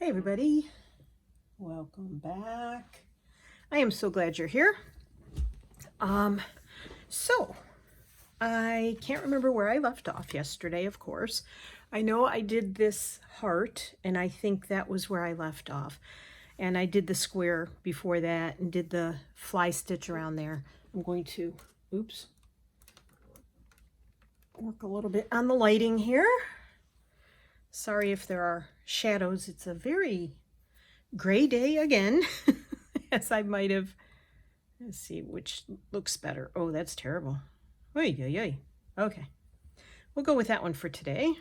Hey everybody, welcome back. I am so glad you're here. So I can't remember where I left off yesterday, of course. I know I did this heart, and I think that was where I left off. And I did the square before that and did the fly stitch around there. I'm going to, oops, work a little bit on the lighting here. Sorry if there are shadows. It's a very gray day again, as I might have. Let's see which looks better. Oh, that's terrible. Oy, oy, oy. Okay, we'll go with that one for today.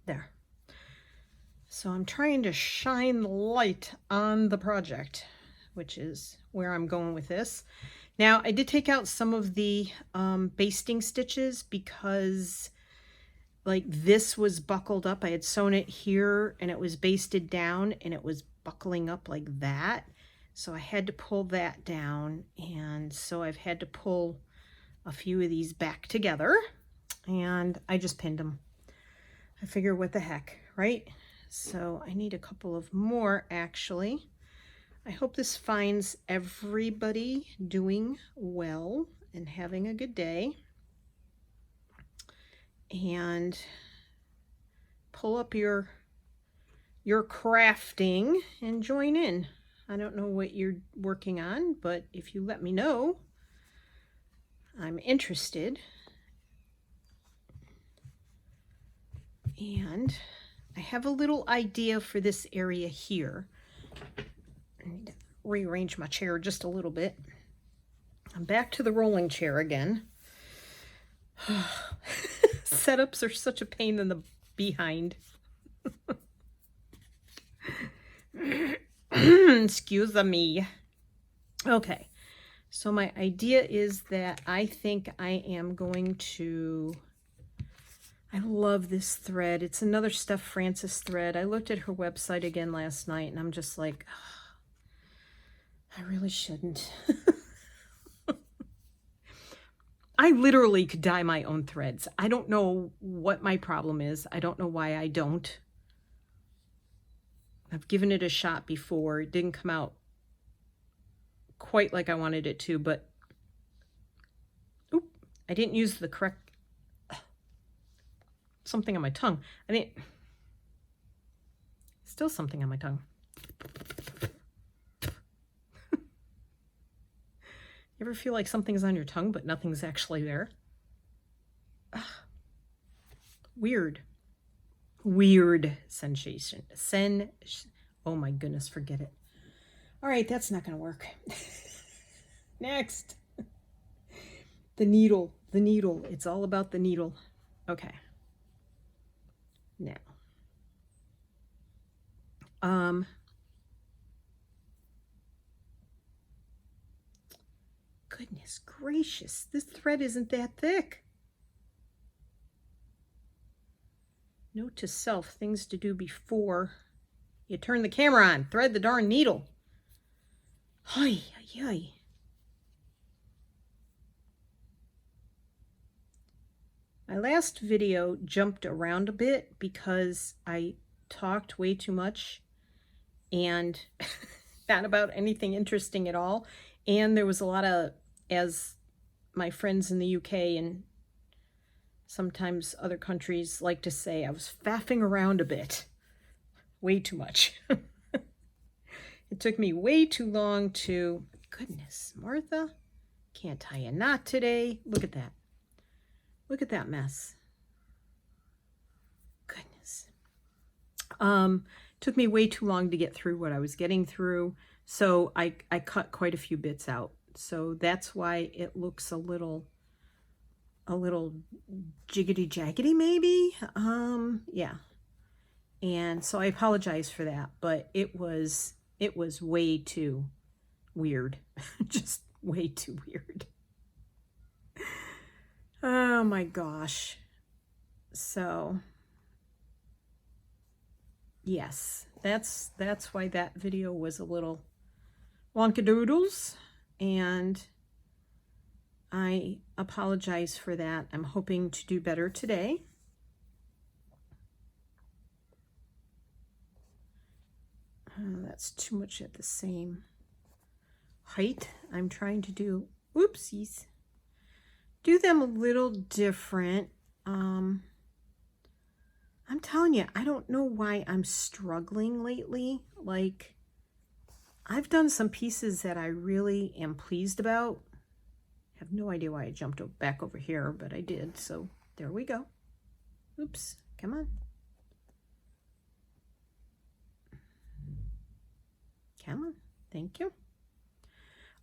There. So I'm trying to shine the light on the project, which is where I'm going with this. Now, I did take out some of the basting stitches because like this was buckled up. I had sewn it here and it was basted down and it was buckling up like that. So I had to pull that down, and so I've had to pull a few of these back together, and I just pinned them. I figure what the heck, right? So I need a couple of more actually. I hope this finds everybody doing well and having a good day. And pull up your crafting and join in. I don't know what you're working on, but if you let me know, I'm interested. And I have a little idea for this area here. I need to rearrange my chair just a little bit. I'm back to the rolling chair again. Setups are such a pain in the behind. Excuse me. Okay, so my idea is that I think I am going to, I love this thread. It's another Steph Francis thread. I looked at her website again last night and I'm just like, oh, I really shouldn't. I literally could dye my own threads. I don't know what my problem is. I don't know why I don't. I've given it a shot before. It didn't come out quite like I wanted it to, but oop, I didn't use the correct, something on my tongue. I didn't, still something on my tongue. You ever feel like something's on your tongue, but nothing's actually there? Weird. Weird sensation. Oh my goodness, forget it. All right, that's not going to work. Next. The needle. The needle. It's all about the needle. Okay. Now. Goodness gracious, this thread isn't that thick. Note to self, things to do before you turn the camera on. Thread the darn needle. Hi, hi, hi. My last video jumped around a bit because I talked way too much and not about anything interesting at all. And there was a lot of, as my friends in the UK and sometimes other countries like to say, I was faffing around a bit. Way too much. It took me way too long to, goodness, Martha, can't tie a knot today. Look at that. Look at that mess. Goodness. Took me way too long to get through what I was getting through. So I cut quite a few bits out. So that's why it looks a little jiggity jaggedy maybe. Yeah. And so I apologize for that, but it was way too weird. Just way too weird. Oh my gosh. So yes, that's why that video was a little wonkadoodles, and I apologize for that. I'm hoping to do better today. That's too much at the same height. I'm trying to do, whoopsies, do them a little different. I'm telling you, I don't know why I'm struggling lately. Like, I've done some pieces that I really am pleased about. I have no idea why I jumped back over here, but I did. So there we go. Oops, come on. Come on, thank you.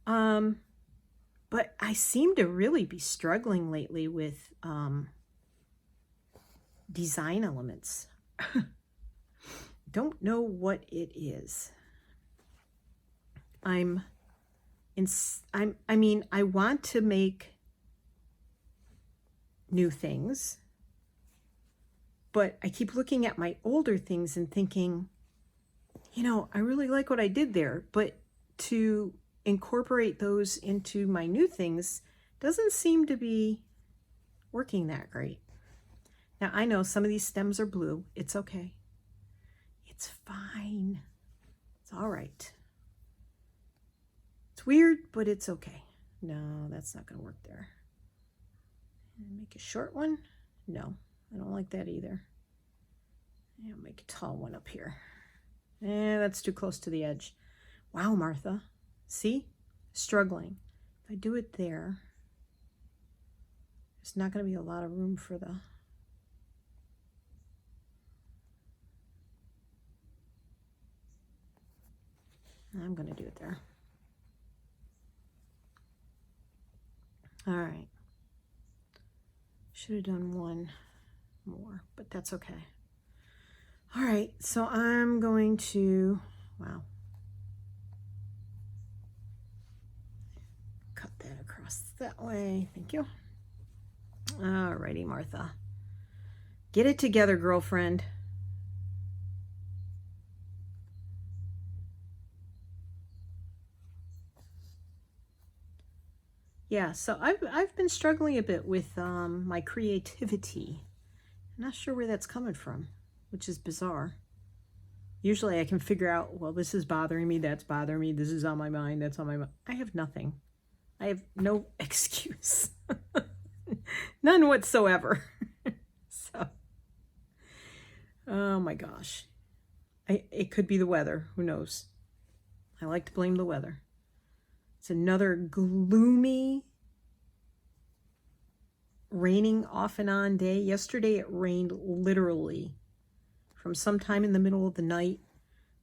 But I seem to really be struggling lately with design elements. Don't know what it is. I mean, I want to make new things, but I keep looking at my older things and thinking, you know, I really like what I did there, but to incorporate those into my new things doesn't seem to be working that great. Now, I know some of these stems are blue. It's okay. It's fine. It's all right. It's weird, but it's okay. No, that's not going to work there. And make a short one. No, I don't like that either. I'll make a tall one up here. That's too close to the edge. Wow, Martha. See? Struggling. If I do it there, there's not going to be a lot of room for the... I'm going to do it there. All right. Should have done one more, but that's okay. All right, so I'm going to, wow. Cut that across that way. Thank you. All righty, Martha. Get it together, girlfriend. Yeah, so I've been struggling a bit with my creativity. I'm not sure where that's coming from, which is bizarre. Usually I can figure out, well, this is bothering me, that's bothering me, this is on my mind, that's on my mind. I have nothing. I have no excuse. None whatsoever. So, oh my gosh. It could be the weather, who knows? I like to blame the weather. It's another gloomy, raining off and on day. Yesterday it rained literally from sometime in the middle of the night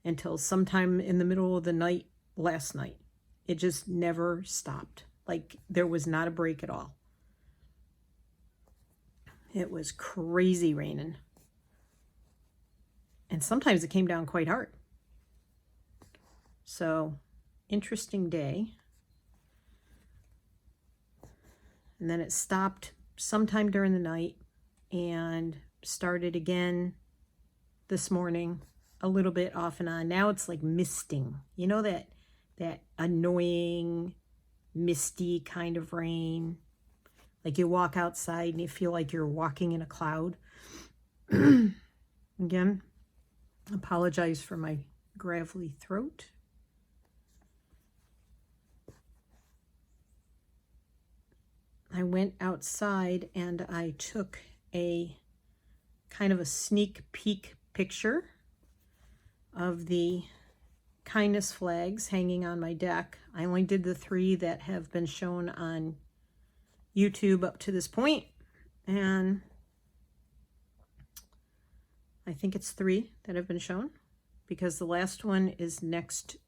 until sometime in the middle of the night last night. It just never stopped. Like there was not a break at all. It was crazy raining. And sometimes it came down quite hard. So, interesting day. And then it stopped sometime during the night and started again this morning, a little bit off and on. Now it's like misting. You know that annoying, misty kind of rain? Like you walk outside and you feel like you're walking in a cloud. Again, apologize for my gravelly throat. I went outside and I took a kind of a sneak peek picture of the kindness flags hanging on my deck. I only did the 3 that have been shown on YouTube up to this point, and I think it's 3 that have been shown because the last one is next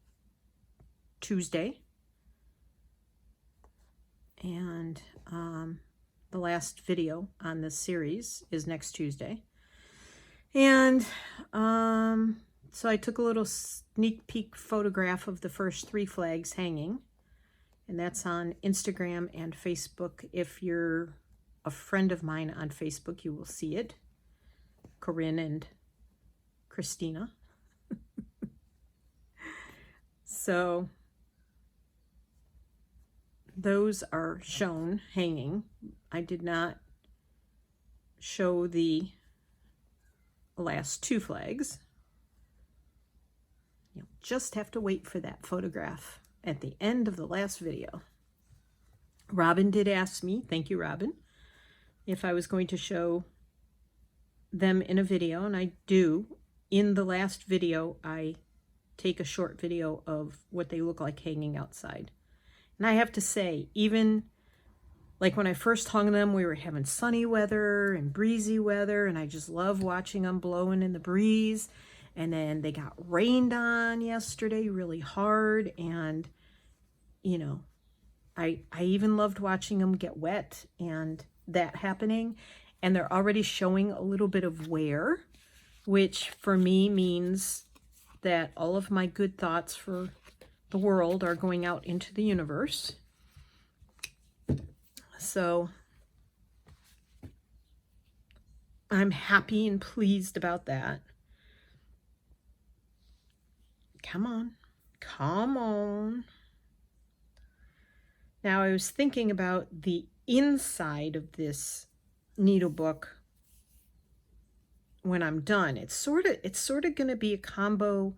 Tuesday. And the last video on this series is next Tuesday. And so I took a little sneak peek photograph of the first 3 flags hanging. And that's on Instagram and Facebook. If you're a friend of mine on Facebook, you will see it. Corinne and Christina. So those are shown hanging. I did not show the last 2 flags. just have to wait for that photograph at the end of the last video. Robin did ask me, thank you, Robin, if I was going to show them in a video, and I do. In the last video, I take a short video of what they look like hanging outside. And I have to say, even like when I first hung them, we were having sunny weather and breezy weather, and I just love watching them blowing in the breeze. And then they got rained on yesterday really hard, and you know, I even loved watching them get wet and that happening. And they're already showing a little bit of wear, which for me means that all of my good thoughts for the world are going out into the universe. So I'm happy and pleased about that. Come on, come on. Now I was thinking about the inside of this needle book when I'm done. It's sort of going to be a combo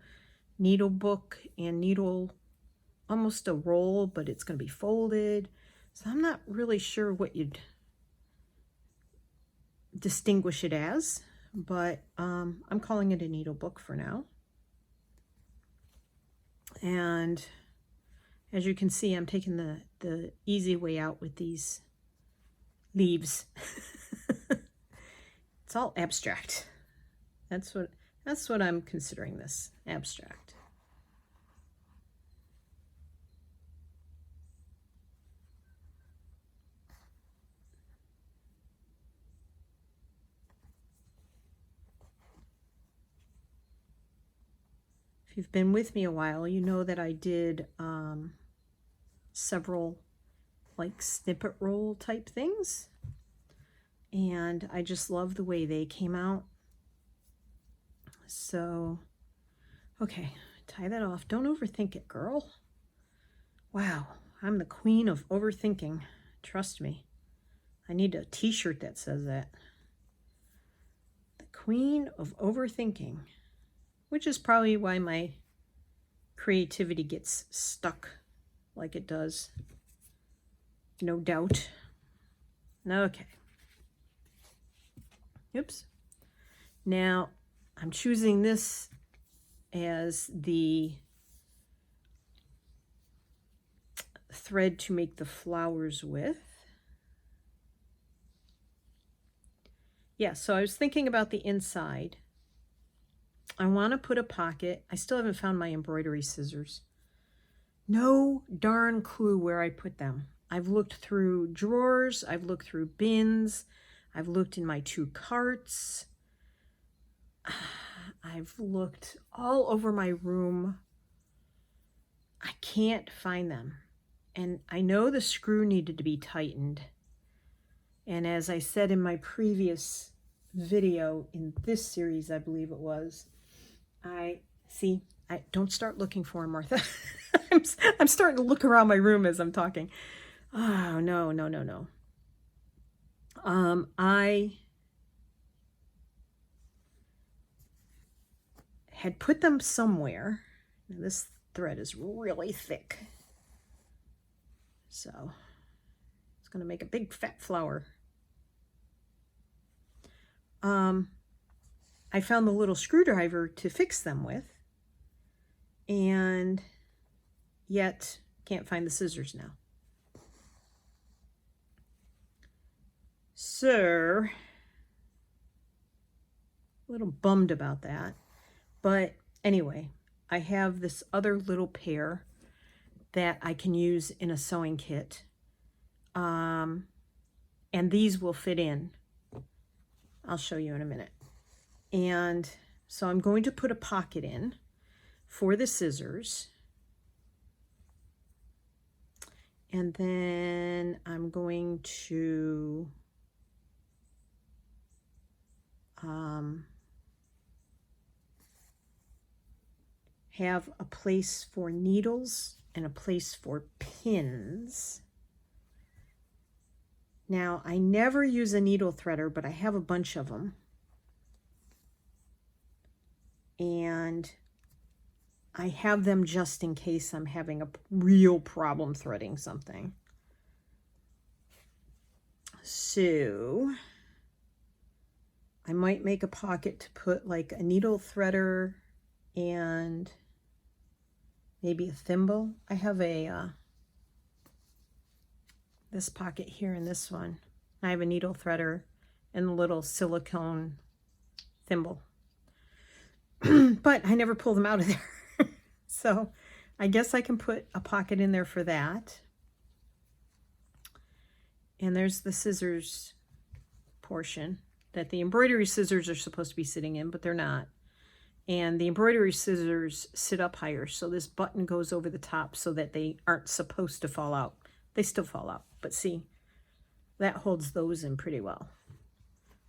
needle book and needle, almost a roll, but it's going to be folded. So I'm not really sure what you'd distinguish it as, but I'm calling it a needle book for now. And as you can see, I'm taking the easy way out with these leaves. It's all abstract. That's what I'm considering this, abstract. If you've been with me a while, you know that I did several like snippet roll type things, and I just love the way they came out. So, okay, tie that off. Don't overthink it, girl. Wow, I'm the queen of overthinking. Trust me. I need a t-shirt that says that. The queen of overthinking. Which is probably why my creativity gets stuck like it does. No doubt. Okay. Oops. Now, I'm choosing this as the thread to make the flowers with. Yeah, so I was thinking about the inside. I want to put a pocket. I still haven't found my embroidery scissors. No darn clue where I put them. I've looked through drawers. I've looked through bins. I've looked in my 2 carts. I've looked all over my room. I can't find them. And I know the screw needed to be tightened. And as I said in my previous video in this series, I believe it was, I don't start looking for him, Martha. I'm starting to look around my room as I'm talking. Oh, no. I had put them somewhere. Now, this thread is really thick, so it's going to make a big fat flower. I found the little screwdriver to fix them with, and yet can't find the scissors now. So, a little bummed about that. But anyway, I have this other little pair that I can use in a sewing kit. And these will fit in. I'll show you in a minute. And so I'm going to put a pocket in for the scissors. And then I'm going to have a place for needles and a place for pins. Now, I never use a needle threader, but I have a bunch of them. And I have them just in case I'm having a real problem threading something. So I might make a pocket to put like a needle threader and maybe a thimble. I have a this pocket here and this one. I have a needle threader and a little silicone thimble. But I never pull them out of there. So I guess I can put a pocket in there for that. And there's the scissors portion that the embroidery scissors are supposed to be sitting in, but they're not. And the embroidery scissors sit up higher, so this button goes over the top so that they aren't supposed to fall out. They still fall out, but see, that holds those in pretty well.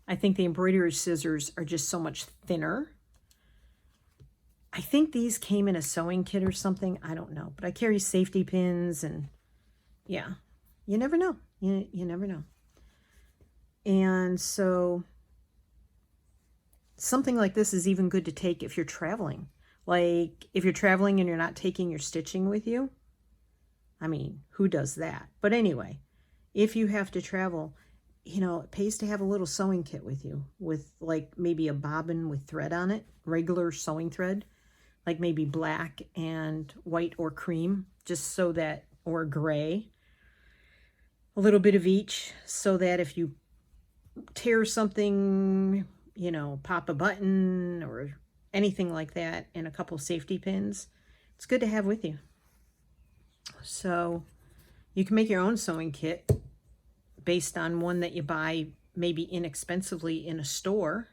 I think the embroidery scissors are just so much thinner. I think these came in a sewing kit or something. I don't know, but I carry safety pins and yeah, you never know. You never know. And so something like this is even good to take if you're traveling. Like if you're traveling and you're not taking your stitching with you. I mean, who does that? But anyway, if you have to travel, you know, it pays to have a little sewing kit with you with like maybe a bobbin with thread on it, regular sewing thread, like maybe black and white or cream, just so that, or gray, a little bit of each, so that if you tear something, you know, pop a button or anything like that, and a couple safety pins, it's good to have with you. So you can make your own sewing kit based on one that you buy maybe inexpensively in a store,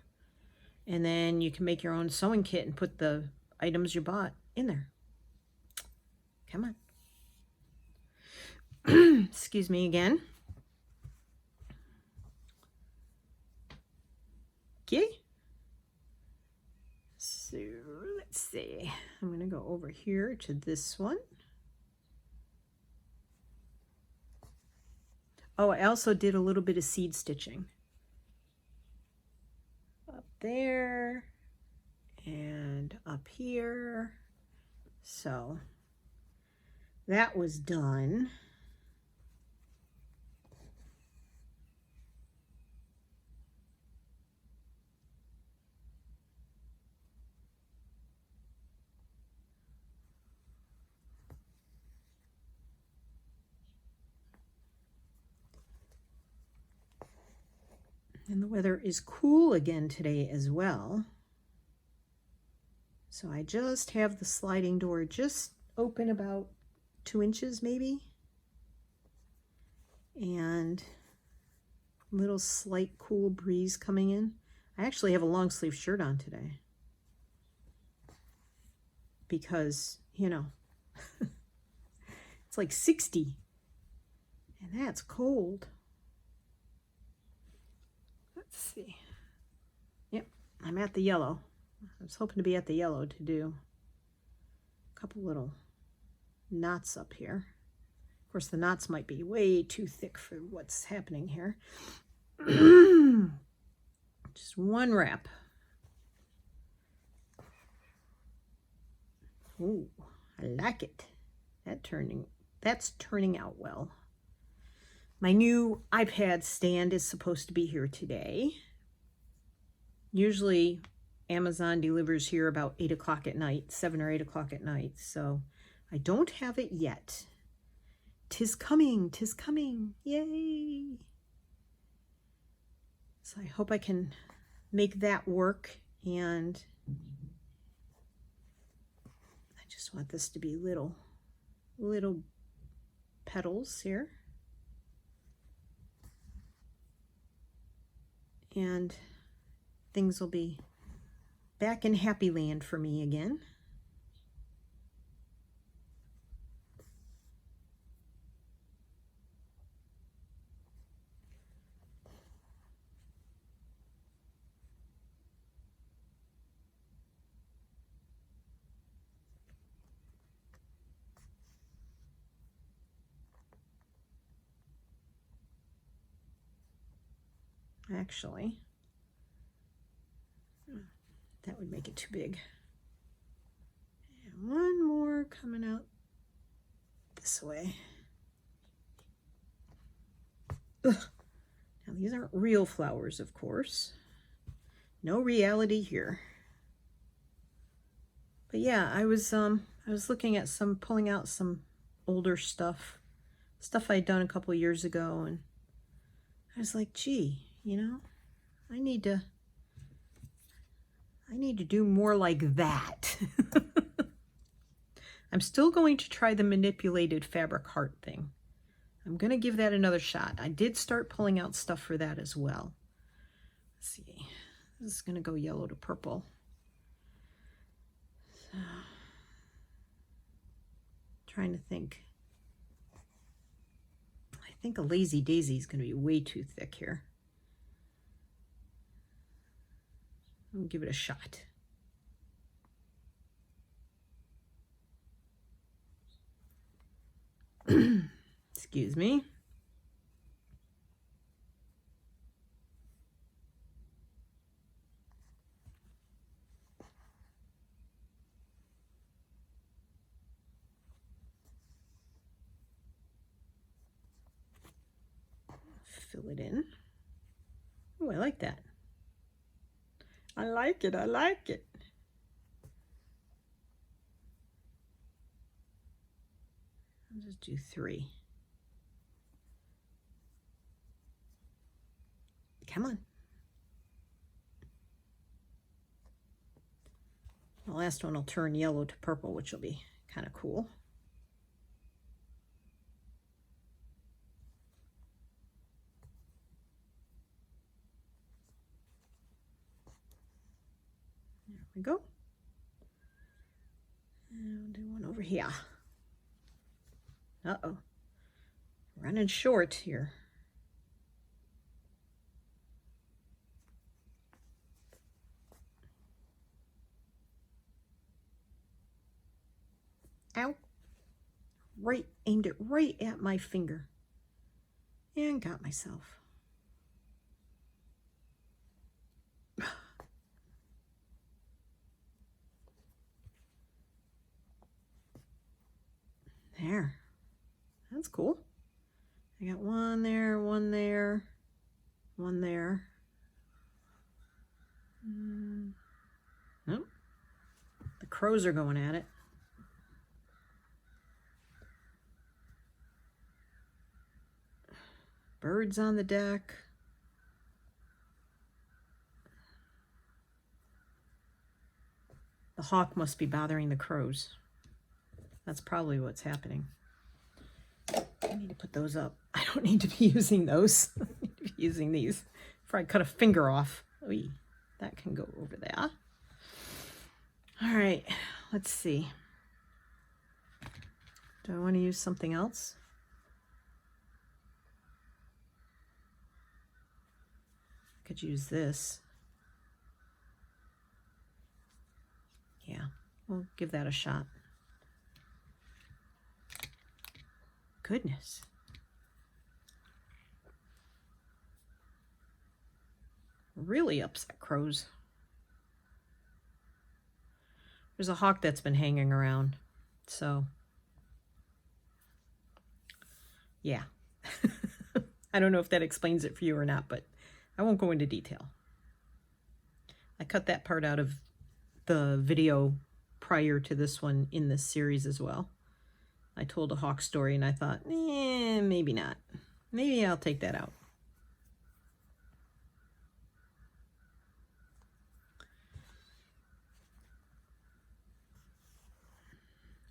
and then you can make your own sewing kit and put the items you bought in there. Come on. Excuse me again. Okay. So let's see. I'm going to go over here to this one. Oh, I also did a little bit of seed stitching. Up there and up here. So that was done. And the weather is cool again today as well. So I just have the sliding door just open about 2 inches maybe. And a little slight cool breeze coming in. I actually have a long sleeve shirt on today. Because, you know, it's like 60. And that's cold. Let's see. Yep, I'm at the yellow. I was hoping to be at the yellow to do a couple little knots up here. Of course, the knots might be way too thick for what's happening here. Just one wrap. Ooh, I like it. That's turning out well. My new iPad stand is supposed to be here today. Usually Amazon delivers here about 8 o'clock at night, 7 or 8 o'clock at night. So I don't have it yet. 'Tis coming, 'tis coming. Yay. So I hope I can make that work. And I just want this to be little petals here. And things will be back in happy land for me again. Actually, that would make it too big. And one more coming out this way. Ugh. Now these aren't real flowers, of course. No reality here. But yeah, I was looking at pulling out some older stuff I'd done a couple years ago, and I was like, gee, you know, I need to do more like that. I'm still going to try the manipulated fabric heart thing. I'm going to give that another shot. I did start pulling out stuff for that as well. Let's see. This is going to go yellow to purple. So, trying to think. I think a Lazy Daisy is going to be way too thick here. I'll give it a shot. Excuse me. Fill it in. Oh, I like that. I like it. I like it. I'll just do 3. Come on. The last one will turn yellow to purple, which will be kind of cool. There we go. And we'll do one over here. Uh-oh. Running short here. Ow. Right, aimed it right at my finger. And got myself. There. That's cool. I got one there, one there, one there. Nope. The crows are going at it. Birds on the deck. The hawk must be bothering the crows. That's probably what's happening. I need to put those up. I don't need to be using those. I need to be using these. Before I cut a finger off. Oy, that can go over there. All right, let's see. Do I want to use something else? I could use this. Yeah, we'll give that a shot. Goodness. Really upset crows. There's a hawk that's been hanging around, so yeah. I don't know if that explains it for you or not, but I won't go into detail. I cut that part out of the video prior to this one in this series as well. I told a hawk story and I thought, maybe not. Maybe I'll take that out.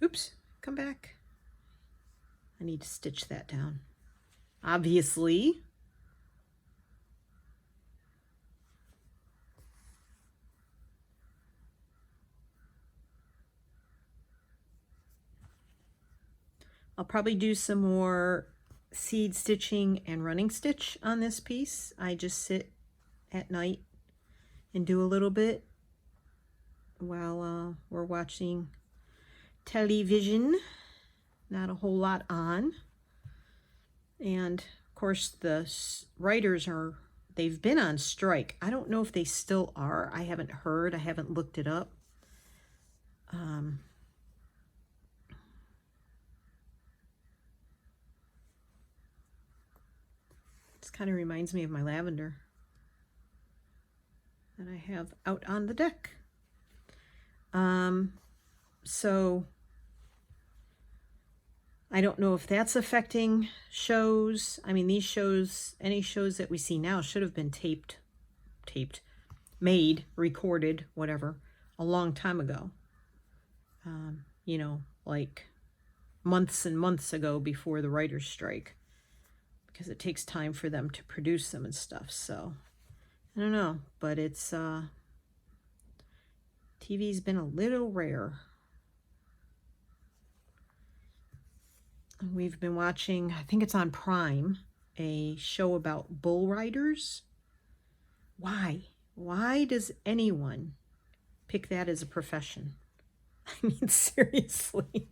Oops, come back. I need to stitch that down. Obviously. I'll probably do some more seed stitching and running stitch on this piece. I just sit at night and do a little bit while we're watching television. Not a whole lot on. And of course the writers they've been on strike. I don't know if they still are. I haven't heard. I haven't looked it up. This kind of reminds me of my lavender that I have out on the deck. So I don't know if that's affecting shows. I mean, these shows, any shows that we see now should have been taped, made, recorded, whatever, a long time ago. You know, like months and months ago before the writer's strike, because it takes time for them to produce them and stuff. So I don't know, but it's TV's been a little rare. We've been watching, I think it's on Prime, a show about bull riders. Why does anyone pick that as a profession? I mean, seriously.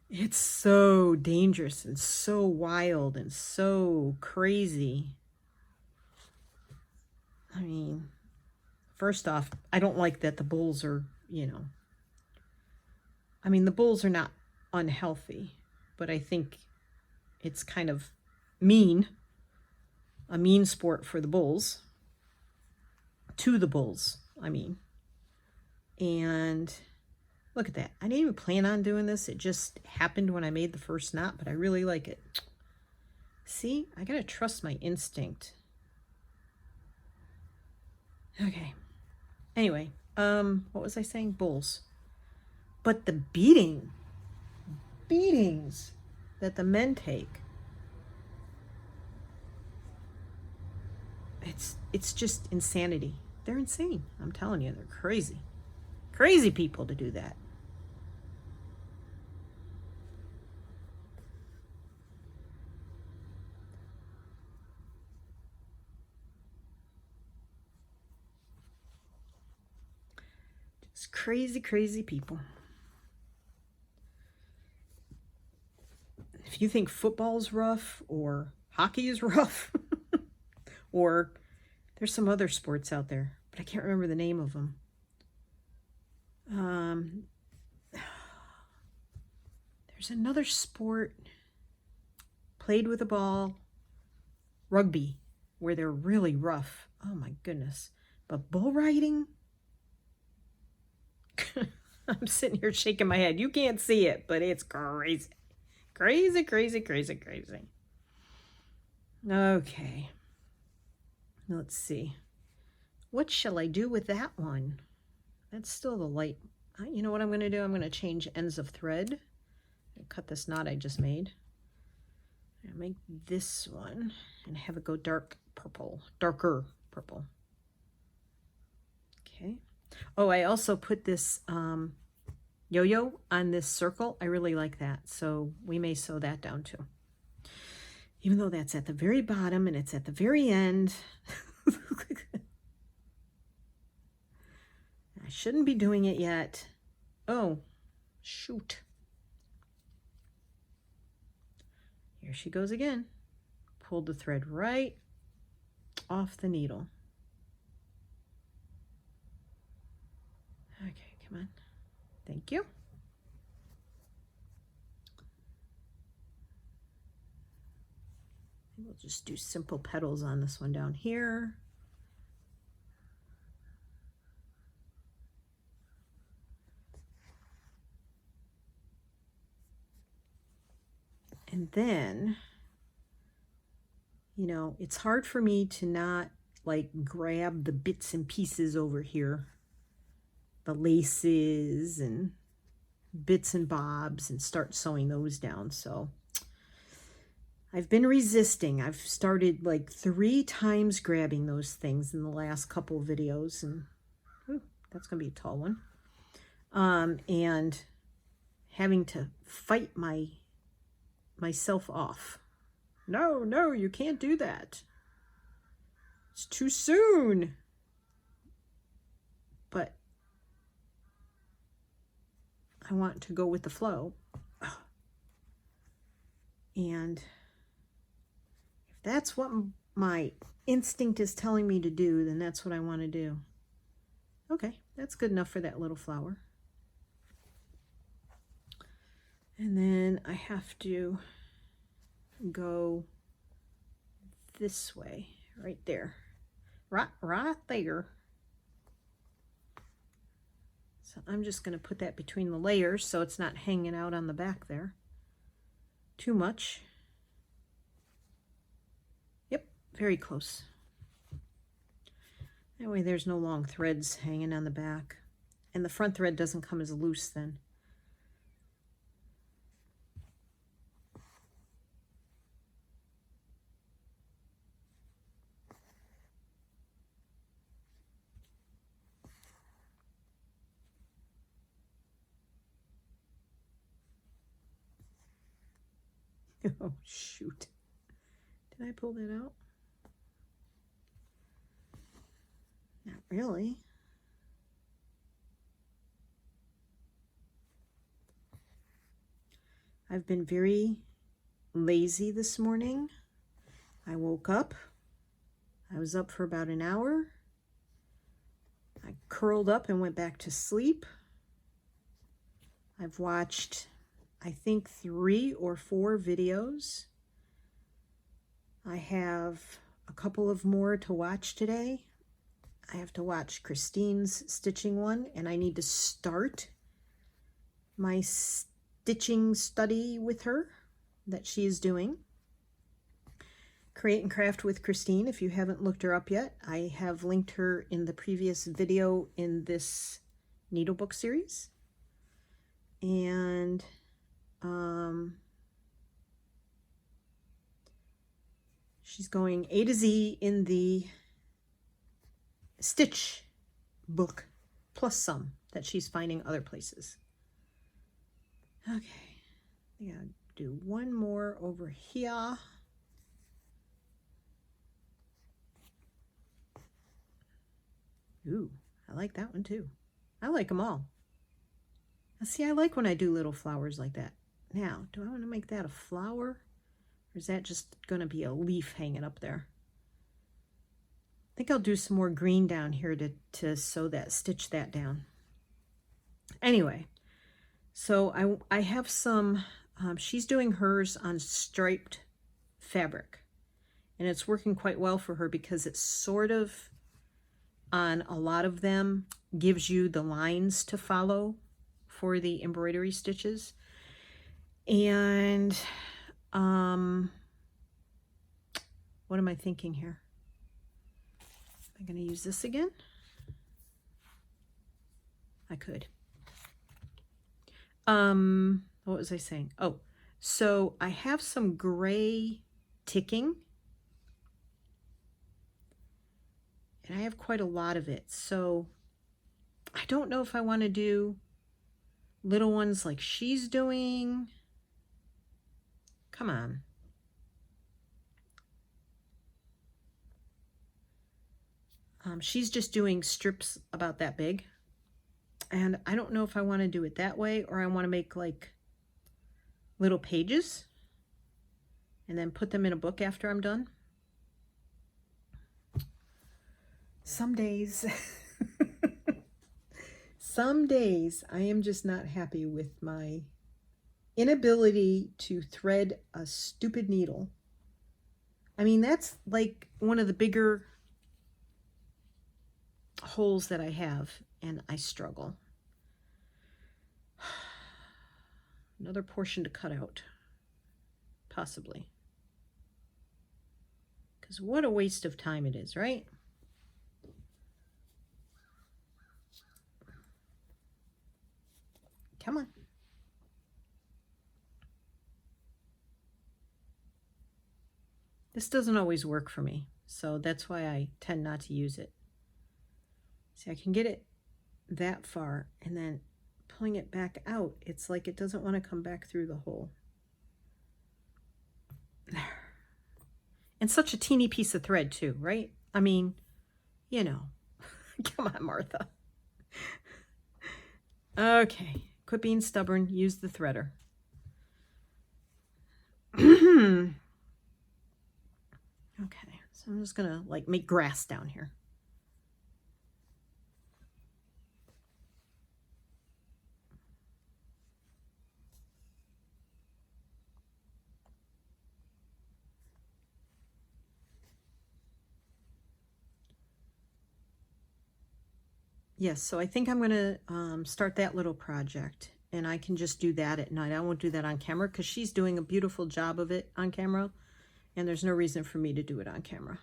It's so dangerous and so wild and so crazy. I mean, first off, I don't like that the bulls are, you know, I mean, the bulls are not unhealthy, but I think it's kind of mean, a mean sport for the bulls, to the bulls, I mean. And look at that. I didn't even plan on doing this. It just happened when I made the first knot, but I really like it. See, I gotta trust my instinct. Okay. Anyway, what was I saying? Bulls. But the beatings that the men take, it's just insanity. They're insane. I'm telling you, they're crazy. Crazy people to do that. Just crazy, crazy people. If you think football's rough or hockey is rough, or there's some other sports out there, but I can't remember the name of them. There's another sport played with a ball, rugby, where they're really rough. Oh my goodness. But bull riding? I'm sitting here shaking my head. You can't see it, but it's crazy. Crazy, crazy, crazy, crazy. Okay. Let's see. What shall I do with that one? That's still the light. You know what I'm going to do? I'm going to change ends of thread. Cut this knot I just made. I'm going to make this one and have it go dark purple, darker purple. Okay. Oh, I also put this yo-yo on this circle. I really like that, so we may sew that down too. Even though that's at the very bottom and it's at the very end. I shouldn't be doing it yet. Oh, shoot. Here she goes again. Pulled the thread right off the needle. Okay, come on. Thank you. We'll just do simple petals on this one down here. And then, you know, it's hard for me to not like grab the bits and pieces over here, the laces and bits and bobs, and start sewing those down. So I've been resisting. I've started like 3 times grabbing those things in the last couple of videos, and ooh, that's gonna be a tall one. And having to fight myself off. No, you can't do that. It's too soon. But I want to go with the flow. And if that's what my instinct is telling me to do, then that's what I want to do. Okay, that's good enough for that little flower. And then I have to go this way, right there. Right there. So I'm just going to put that between the layers so it's not hanging out on the back there too much. Yep, very close. That way there's no long threads hanging on the back. And the front thread doesn't come as loose then. Oh, shoot. Did I pull that out? Not really. I've been very lazy this morning. I woke up. I was up for about an hour. I curled up and went back to sleep. I've watched, I think, 3 or 4 videos. I have a couple of more to watch today. I have to watch Christine's stitching one, and I need to start my stitching study with her that she is doing. Create and Craft with Christine. If you haven't looked her up yet, I have linked her in the previous video in this needlebook series. And she's going A to Z in the stitch book, plus some that she's finding other places. Okay, I think I'll do one more over here. Ooh, I like that one too. I like them all. Now, see, I like when I do little flowers like that. Now, do I want to make that a flower? Or is that just going to be a leaf hanging up there? I think I'll do some more green down here to sew that, stitch that down. Anyway, so I have some, she's doing hers on striped fabric. And it's working quite well for her because it's sort of, on a lot of them, gives you the lines to follow for the embroidery stitches. And what am I thinking here? Am I going to use this again? I could. What was I saying? Oh, so I have some gray ticking, and I have quite a lot of it. So I don't know if I want to do little ones like she's doing. Come on. She's just doing strips about that big. And I don't know if I want to do it that way or I want to make like little pages and then put them in a book after I'm done. Some days, some days I am just not happy with my inability to thread a stupid needle. I mean, that's like one of the bigger holes that I have, and I struggle. Another portion to cut out, possibly. Because what a waste of time it is, right? Come on. This doesn't always work for me, so that's why I tend not to use it. See, I can get it that far, and then pulling it back out, it's like it doesn't want to come back through the hole. There. And such a teeny piece of thread too, right? I mean, you know. Come on, Martha. Okay, quit being stubborn. Use the threader. Okay, so I'm just gonna like make grass down here. Yes, so I think I'm going to start that little project, and I can just do that at night. I won't do that on camera because she's doing a beautiful job of it on camera, and there's no reason for me to do it on camera.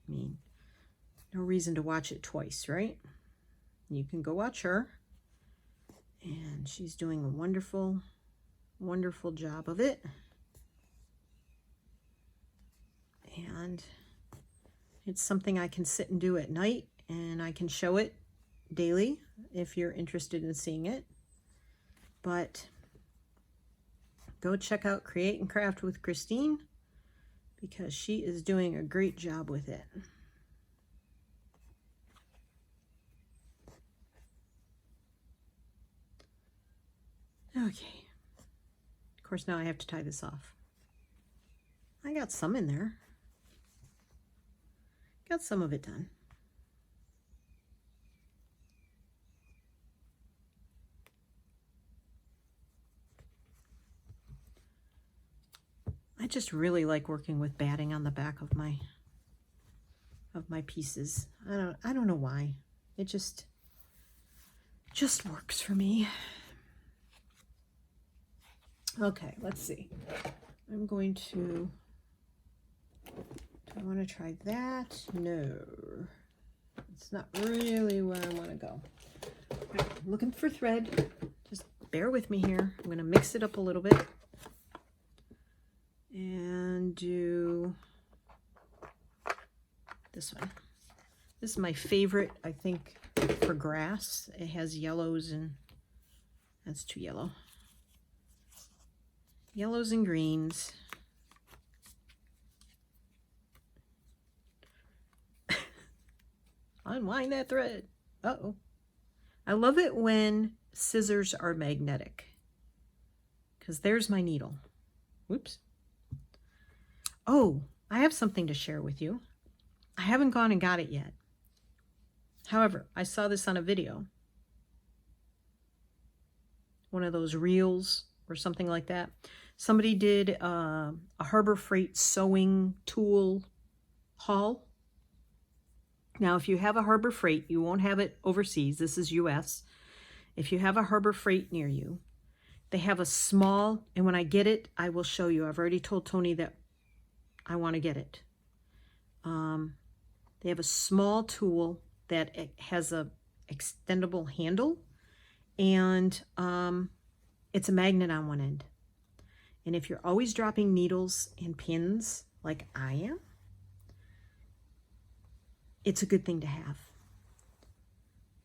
I mean, no reason to watch it twice, right? You can go watch her, and she's doing a wonderful, wonderful job of it. And it's something I can sit and do at night, and I can show it daily if you're interested in seeing it. But go check out Create and Craft with Christine, because she is doing a great job with it. Okay. Of course, now I have to tie this off. I got some in there. Got some of it done. I just really like working with batting on the back of my pieces. I don't know why. It just works for me. Okay, let's see. I'm going to, do I want to try that? No. It's not really where I want to go. I'm looking for thread. Just bear with me here. I'm going to mix it up a little bit and do this one. This is my favorite, I think, for grass. It has yellows, and that's too yellow. Yellows and greens. Unwind that thread. Uh-oh. I love it when scissors are magnetic, because there's my needle. Whoops. Oh, I have something to share with you. I haven't gone and got it yet. However, I saw this on a video. One of those reels or something like that. Somebody did a Harbor Freight sewing tool haul. Now, if you have a Harbor Freight, you won't have it overseas. This is US. If you have a Harbor Freight near you, they have a small, and when I get it, I will show you. I've already told Tony that I want to get it. They have a small tool that it has a extendable handle, and it's a magnet on one end. And if you're always dropping needles and pins like I am, it's a good thing to have.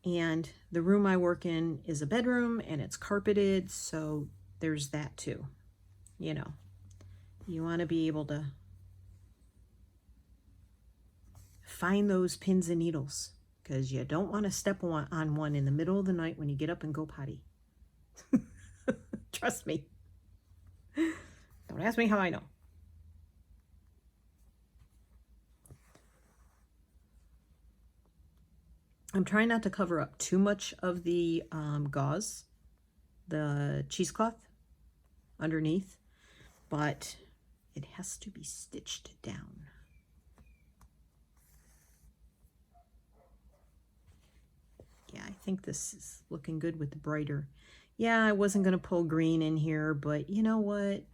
And the room I work in is a bedroom, and it's carpeted, so there's that too. You know, you want to be able to find those pins and needles, because you don't want to step on one in the middle of the night when you get up and go potty. Trust me. Don't ask me how I know. I'm trying not to cover up too much of the gauze, the cheesecloth underneath, but it has to be stitched down. Yeah, I think this is looking good with the brighter. Yeah, I wasn't going to pull green in here, but you know what?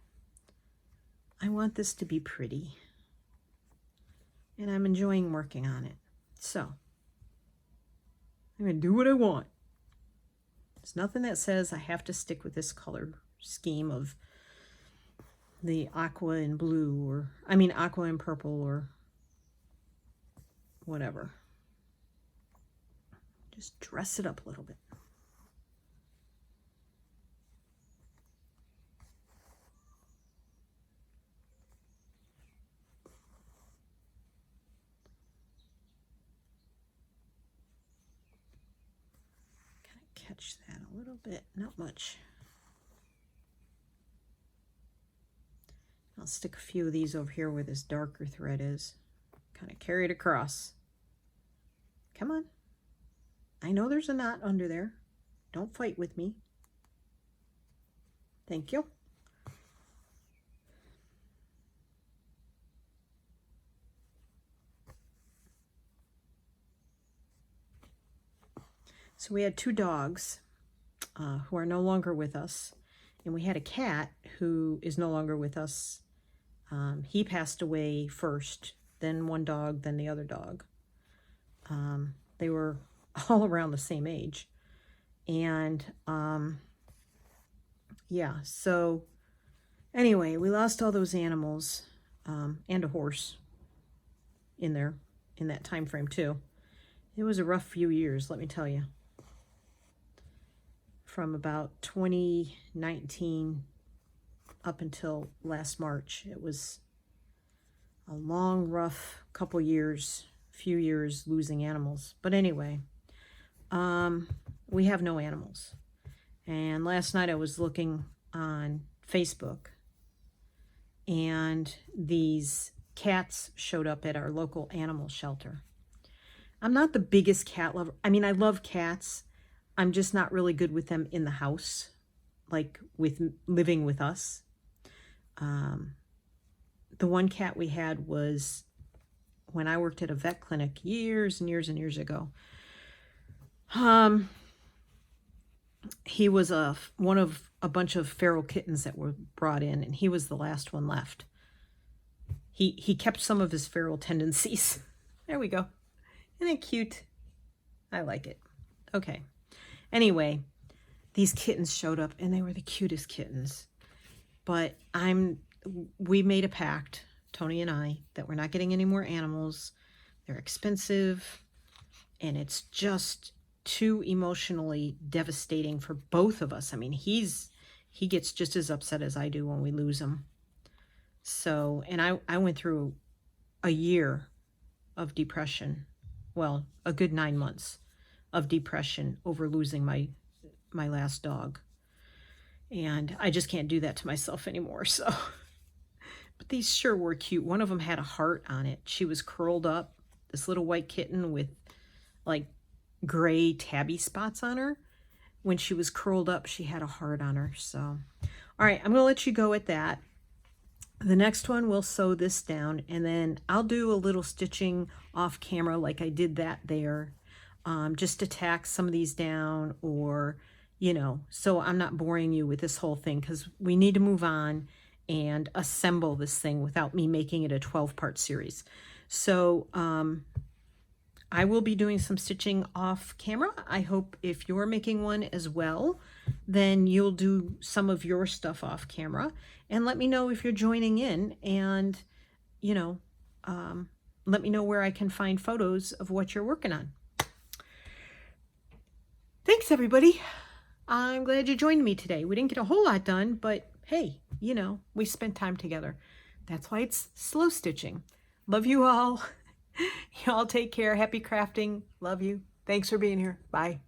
I want this to be pretty. And I'm enjoying working on it. So, I'm going to do what I want. There's nothing that says I have to stick with this color scheme of the aqua and blue, or, I mean aqua and purple, or whatever. Just dress it up a little bit. Kind of catch that a little bit, not much. I'll stick a few of these over here where this darker thread is. Kind of carry it across. Come on. I know there's a knot under there. Don't fight with me. Thank you. So we had 2 dogs who are no longer with us, and we had a cat who is no longer with us. He passed away first, then one dog, then the other dog. They were all around the same age. And yeah, so anyway, we lost all those animals, and a horse in that time frame too. It was a rough few years, let me tell you. From about 2019 up until last March, it was a long, rough few years losing animals. But anyway, we have no animals. And last night I was looking on Facebook, and these cats showed up at our local animal shelter. I'm not the biggest cat lover. I mean, I love cats. I'm just not really good with them in the house, like with living with us. The one cat we had was when I worked at a vet clinic years and years and years ago. He was one of a bunch of feral kittens that were brought in, and he was the last one left. He kept some of his feral tendencies. There we go. Isn't it cute? I like it. Okay. Anyway, these kittens showed up, and they were the cutest kittens. But we made a pact, Tony and I, that we're not getting any more animals. They're expensive, and it's just too emotionally devastating for both of us. I mean, he gets just as upset as I do when we lose him. So, and I went through a year of depression. Well, a good 9 months of depression over losing my last dog. And I just can't do that to myself anymore. So, but these sure were cute. One of them had a heart on it. She was curled up, this little white kitten with like gray tabby spots on her. When she was curled up, she had a heart on her. So, all right, I'm going to let you go at that. The next one, we'll sew this down, and then I'll do a little stitching off camera like I did that there, just to tack some of these down, or, so I'm not boring you with this whole thing, because we need to move on and assemble this thing without me making it a 12-part series. So I will be doing some stitching off camera. I hope if you're making one as well, then you'll do some of your stuff off camera, and let me know if you're joining in, and let me know where I can find photos of what you're working on. Thanks, everybody. I'm glad you joined me today. We didn't get a whole lot done, but hey, we spent time together. That's why it's slow stitching. Love you all. Y'all take care. Happy crafting. Love you. Thanks for being here. Bye.